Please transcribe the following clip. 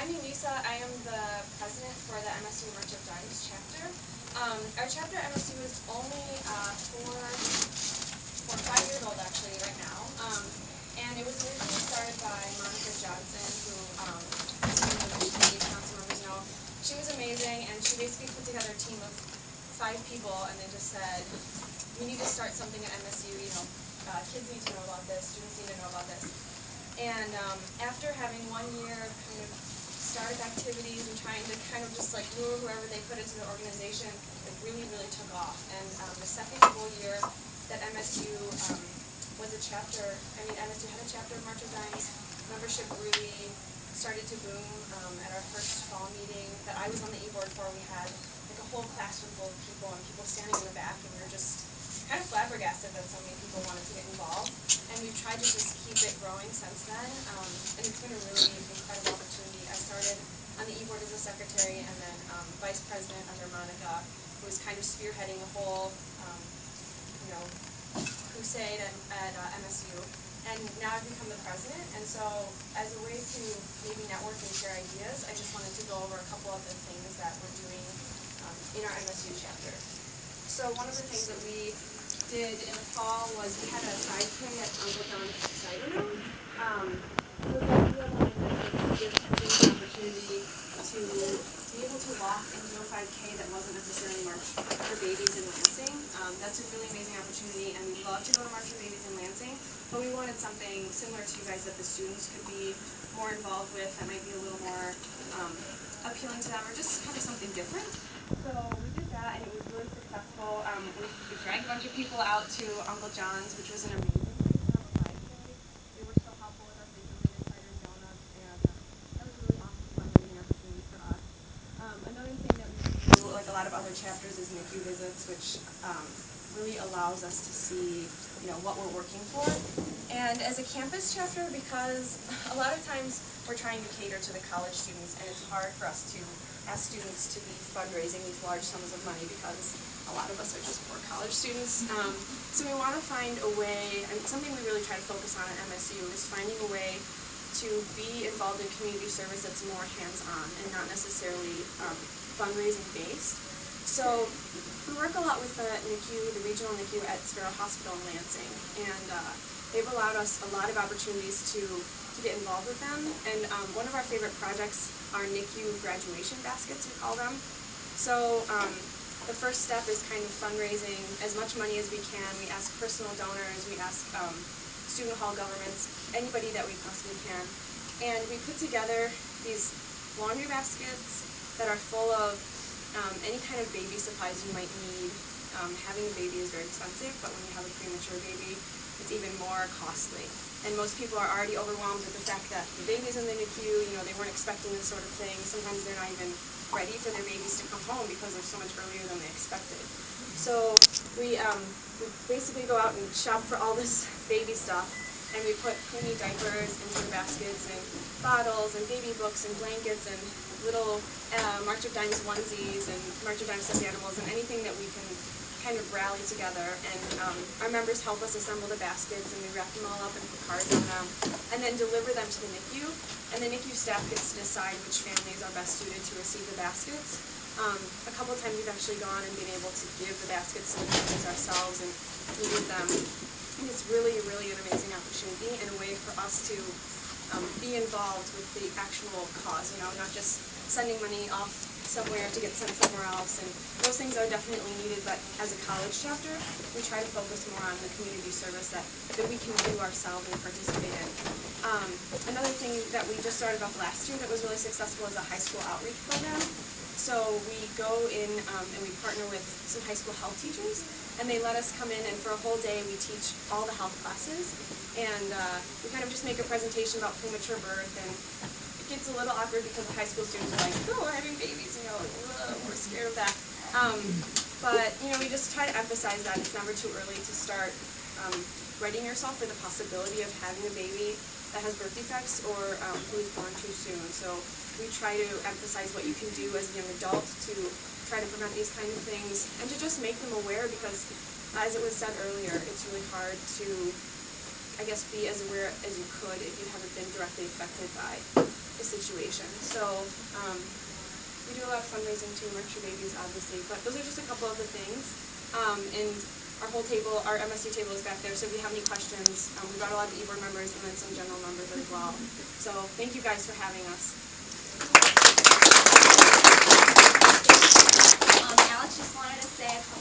I'm Unisa. I am the president for the MSU March of Dimes chapter. Our chapter at MSU is only 4 or 5 years old actually right now. And it was originally started by Monica Johnson, who many council members know. She was amazing, and she basically put together a team of 5 people, and they just said, we need to start something at MSU. Kids need to know about this, students need to know about this. And after having 1 year kind of startup activities and trying to kind of just like lure whoever they put into the organization, it really, really took off. And the second full year that MSU was a chapter, MSU had a chapter of March of Dimes, membership really started to boom. At our first fall meeting that I was on the e-board for, we had like a whole classroom full of people and people standing in the back, and we were just kind of flabbergasted that so many people wanted to get involved. And we've tried to just keep it growing since then, and it's been a really incredible opportunity. I started on the e-board as a secretary, and then vice president under Monica, who was kind of spearheading the whole crusade at MSU. And now I've become the president, and so as a way to maybe network and share ideas, I just wanted to go over a couple of the things that we're doing in our MSU chapter. So one of the things that we did in the fall was we had a 5K at Uncle John's Cider Mill. So the idea behind that was to give kids an opportunity to be able to walk and do a 5K that wasn't necessarily March for Babies in Lansing. That's a really amazing opportunity, and we'd love to go to March for Babies in Lansing, but we wanted something similar to you guys that the students could be more involved with, that might be a little more appealing to them, or just kind of something different. So we did that, and it was really successful. We dragged a bunch of people out to Uncle John's, which was an amazing place to have a 5K. They were so helpful with our refrigerated cider and donuts, and that was a really awesome fundraising opportunity for us. Another thing that we do, like a lot of other chapters, is NICU visits, which really allows us to see what we're working for. And as a campus chapter, because a lot of times we're trying to cater to the college students, and it's hard for us to ask students to be fundraising these large sums of money because a lot of us are just poor college students. So we want to find a way, and something we really try to focus on at MSU is finding a way to be involved in community service that's more hands-on and not necessarily fundraising based. So we work a lot with the NICU, the regional NICU at Sparrow Hospital in Lansing, and they've allowed us a lot of opportunities to get involved with them. And one of our favorite projects are NICU graduation baskets, we call them. So the first step is kind of fundraising as much money as we can. We ask personal donors, we ask student hall governments, anybody that we possibly can. And we put together these laundry baskets that are full of any kind of baby supplies you might need. Having a baby is very expensive, but when you have a premature baby, it's even more costly. And most people are already overwhelmed with the fact that the baby's in the NICU, they weren't expecting this sort of thing. Sometimes they're not even ready for their babies to come home because they're so much earlier than they expected. So we basically go out and shop for all this baby stuff, and we put preemie diapers into the baskets, and bottles, and baby books, and blankets, and little March of Dimes onesies, and March of Dimes stuffed animals, and anything that we can kind of rally together. And our members help us assemble the baskets, and we wrap them all up and put cards on them, and then deliver them to the NICU. And the NICU staff gets to decide which families are best suited to receive the baskets. A couple of times we've actually gone and been able to give the baskets to the families ourselves and meet with them. And it's really, really an amazing opportunity and a way for us to be involved with the actual cause, not just sending money off somewhere to get sent somewhere else. And those things are definitely needed, but as a college chapter, we try to focus more on the community service that we can do ourselves and participate in. Another thing that we just started up last year that was really successful is a high school outreach program. So we go in and we partner with some high school health teachers, and they let us come in, and for a whole day we teach all the health classes, and we kind of just make a presentation about premature birth. And it gets a little awkward because the high school students are like, oh, we're having babies, we're scared of that. But we just try to emphasize that it's never too early to start readying yourself for the possibility of having a baby that has birth defects or who is born too soon. So we try to emphasize what you can do as a young adult to try to prevent these kind of things, and to just make them aware, because as it was said earlier, it's really hard to, I guess, be as aware as you could if you haven't been directly affected by the situation. So we do a lot of fundraising to Nurture Babies, obviously, but those are just a couple of the things. And our whole table, our MSU table is back there, so if you have any questions, we brought a lot of e-board members and then some general members as well. So thank you guys for having us. Alex just wanted to say a couple